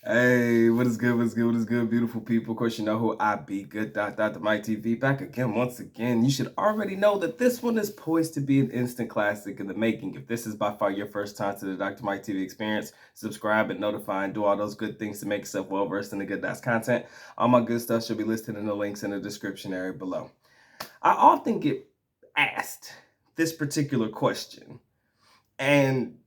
Hey, what is good? What is good? What is good, beautiful people? Of course, you know who I be. Good the Mike TV back again, once again. You should already know that this one is poised to be an instant classic in the making. If this is by far your first time to the Dr. Mike TV experience, subscribe and notify and do all those good things to make yourself well versed in the good dots content. All my good stuff should be listed in the links in the description area below. I often get asked this particular question, and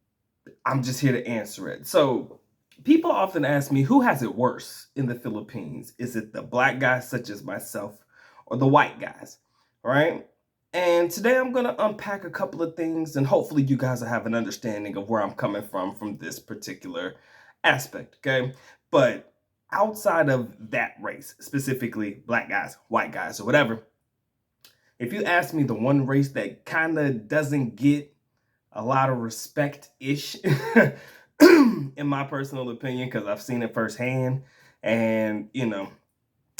I'm just here to answer it. So, people often ask me, who has it worse in the Philippines? Is it the black guys such as myself or the white guys? Right? And today I'm going to unpack a couple of things, and hopefully you guys will have an understanding of where I'm coming from this particular aspect. Okay. But outside of that race, specifically black guys, white guys, or whatever, if you ask me the one race that kind of doesn't get a lot of respect-ish in my personal opinion, because I've seen it firsthand, and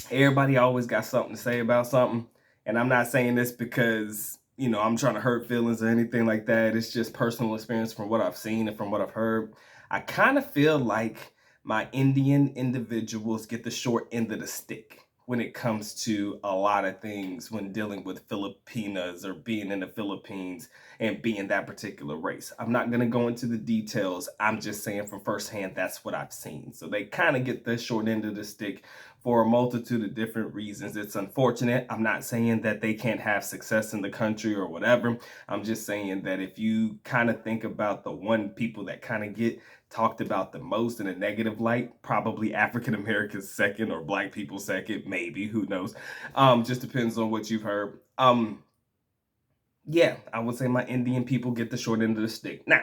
everybody always got something to say about something. And I'm not saying this because I'm trying to hurt feelings or anything like that. It's just personal experience from what I've seen and from what I've heard. I kind of feel like my Indian individuals get the short end of the stick when it comes to a lot of things when dealing with Filipinas or being in the Philippines and being that particular race. I'm not going to go into the details. I'm just saying from firsthand, that's what I've seen. So they kind of get the short end of the stick for a multitude of different reasons. It's unfortunate. I'm not saying that they can't have success in the country or whatever. I'm just saying that if you kind of think about the one people that kind of get talked about the most in a negative light, probably African Americans second or black people second, maybe, who knows. Just depends on what you've heard. Yeah, I would say my Indian people get the short end of the stick. Now,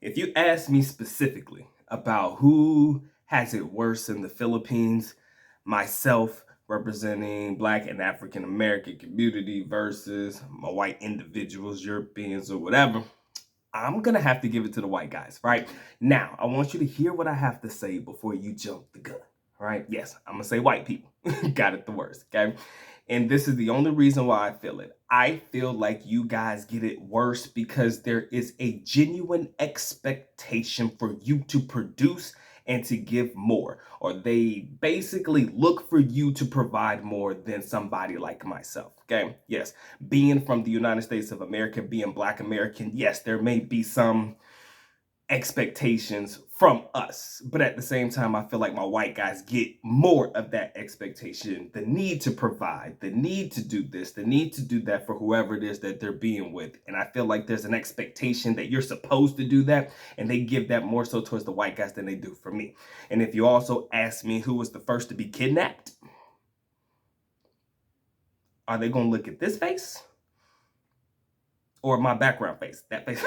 if you ask me specifically about who has it worse in the Philippines, myself representing Black and African American community versus my white individuals, Europeans, or whatever, I'm gonna have to give it to the white guys, right? Now, I want you to hear what I have to say before you jump the gun, right? Yes, I'm gonna say white people got it the worst, okay? And this is the only reason why I feel it. I feel like you guys get it worse because there is a genuine expectation for you to produce and to give more. Or they basically look for you to provide more than somebody like myself. Okay. Yes. Being from the United States of America, being Black American, yes, there may be some expectations from us. But at the same time, I feel like my white guys get more of that expectation, the need to provide, the need to do this, the need to do that for whoever it is that they're being with. And I feel like there's an expectation that you're supposed to do that. And they give that more so towards the white guys than they do for me. And if you also ask me who was the first to be kidnapped, are they going to look at this face? Or my background face, that face.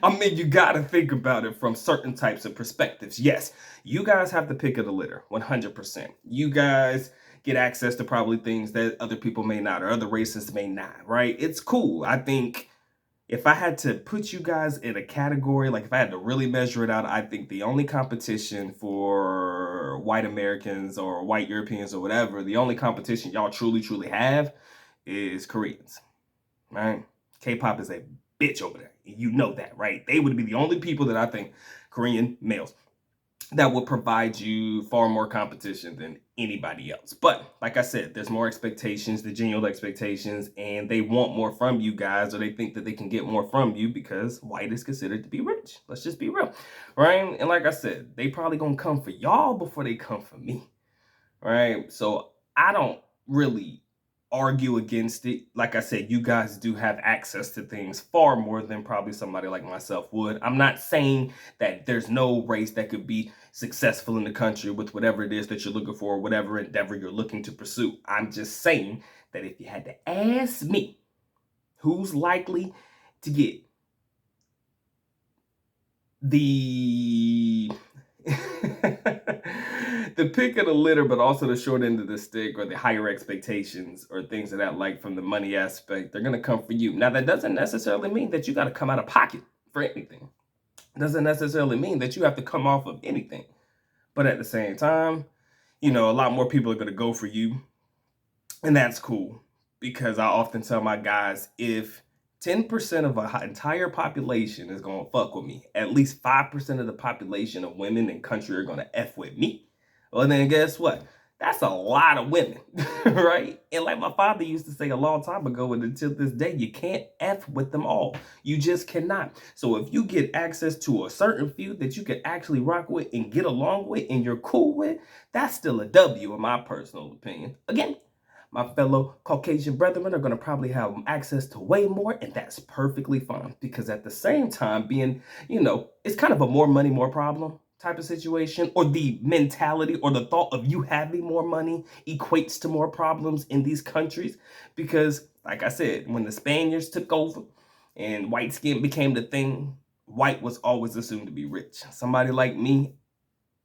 I mean, you gotta think about it from certain types of perspectives. Yes, you guys have the pick of the litter, 100%. You guys get access to probably things that other people may not, or other races may not, right? It's cool. I think if I had to put you guys in a category, like if I had to really measure it out, I think the only competition for white Americans or white Europeans or whatever, the only competition y'all truly have is Koreans, right? K-pop is a bitch over there. You know that, right? They would be the only people that I think, Korean males, that would provide you far more competition than anybody else. But like I said, there's more expectations, the genuine expectations, and they want more from you guys, or they think that they can get more from you because white is considered to be rich. Let's just be real, right? And like I said, they probably gonna come for y'all before they come for me, right? So I don't really argue against it. Like I said, you guys do have access to things far more than probably somebody like myself would. I'm not saying that there's no race that could be successful in the country with whatever it is that you're looking for, whatever endeavor you're looking to pursue. I'm just saying that if you had to ask me who's likely to get the the pick of the litter, but also the short end of the stick, or the higher expectations, or things of that like from the money aspect, they're gonna come for you. Now, that doesn't necessarily mean that you got to come out of pocket for anything. It doesn't necessarily mean that you have to come off of anything. But at the same time, a lot more people are gonna go for you, and that's cool because I often tell my guys, if 10% of an entire population is going to fuck with me. At least 5% of the population of women in country are going to F with me. Well, then guess what? That's a lot of women, right? And like my father used to say a long time ago, and until this day, you can't F with them all. You just cannot. So if you get access to a certain few that you can actually rock with and get along with and you're cool with, that's still a W in my personal opinion. Again, my fellow Caucasian brethren are going to probably have access to way more, and that's perfectly fine. Because at the same time, being, it's kind of a more money, more problem type of situation, or the mentality or the thought of you having more money equates to more problems in these countries. Because, like I said, when the Spaniards took over and white skin became the thing, white was always assumed to be rich. Somebody like me,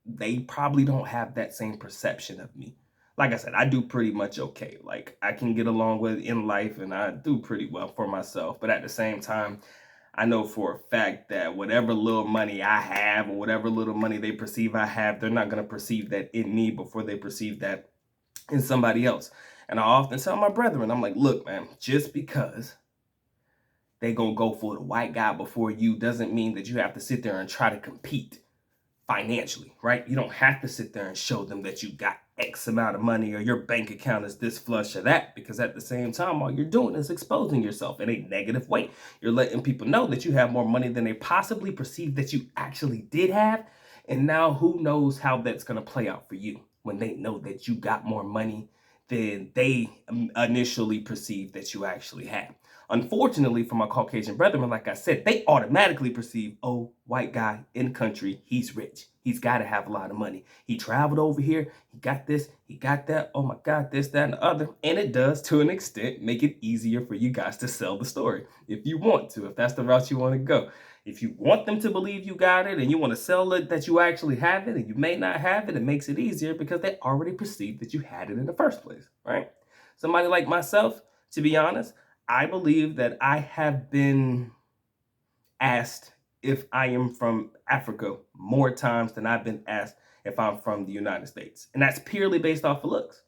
they probably don't have that same perception of me. Like I said, I do pretty much okay. Like, I can get along with in life and I do pretty well for myself. But at the same time, I know for a fact that whatever little money I have or whatever little money they perceive I have, they're not going to perceive that in me before they perceive that in somebody else. And I often tell my brethren, I'm like, look, man, just because they going to go for the white guy before you doesn't mean that you have to sit there and try to compete financially, right? You don't have to sit there and show them that you got X amount of money or your bank account is this flush or that, because at the same time, all you're doing is exposing yourself in a negative way. You're letting people know that you have more money than they possibly perceive that you actually did have. And now who knows how that's going to play out for you when they know that you got more money than they initially perceived that you actually had. Unfortunately, for my Caucasian brethren, like I said, they automatically perceive, oh, white guy in country, he's rich. He's got to have a lot of money. He traveled over here. He got this. He got that. Oh, my God, this, that, and the other. And it does, to an extent, make it easier for you guys to sell the story if you want to, if that's the route you want to go. If you want them to believe you got it and you want to sell it that you actually have it and you may not have it, it makes it easier because they already perceived that you had it in the first place, right? Somebody like myself, to be honest, I believe that I have been asked if I am from Africa more times than I've been asked if I'm from the United States. And that's purely based off of looks.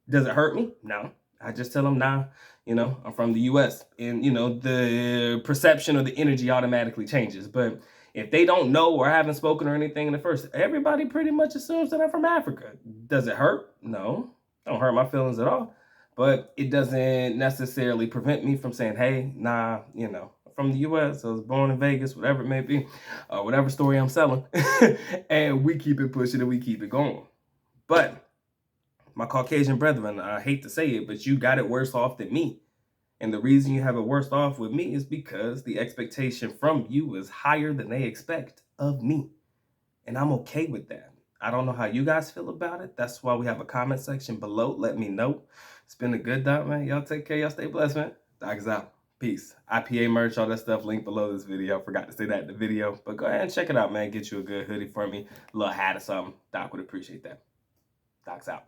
Does it hurt me? No. I just tell them, nah, I'm from the US. And, the perception or the energy automatically changes. But if they don't know or haven't spoken or anything in the first, everybody pretty much assumes that I'm from Africa. Does it hurt? No. Don't hurt my feelings at all. But it doesn't necessarily prevent me from saying, hey, nah, from the US, I was born in Vegas, whatever it may be, whatever story I'm selling. And we keep it pushing and we keep it going. But my Caucasian brethren, I hate to say it, but you got it worse off than me. And the reason you have it worse off with me is because the expectation from you is higher than they expect of me. And I'm okay with that. I don't know how you guys feel about it. That's why we have a comment section below. Let me know. It's been a good doc, man. Y'all take care. Y'all stay blessed, man. Doc is out. Peace. IPA merch, all that stuff linked below this video. I forgot to say that in the video. But go ahead and check it out, man. Get you a good hoodie for me. A little hat or something. Doc would appreciate that. Doc's out.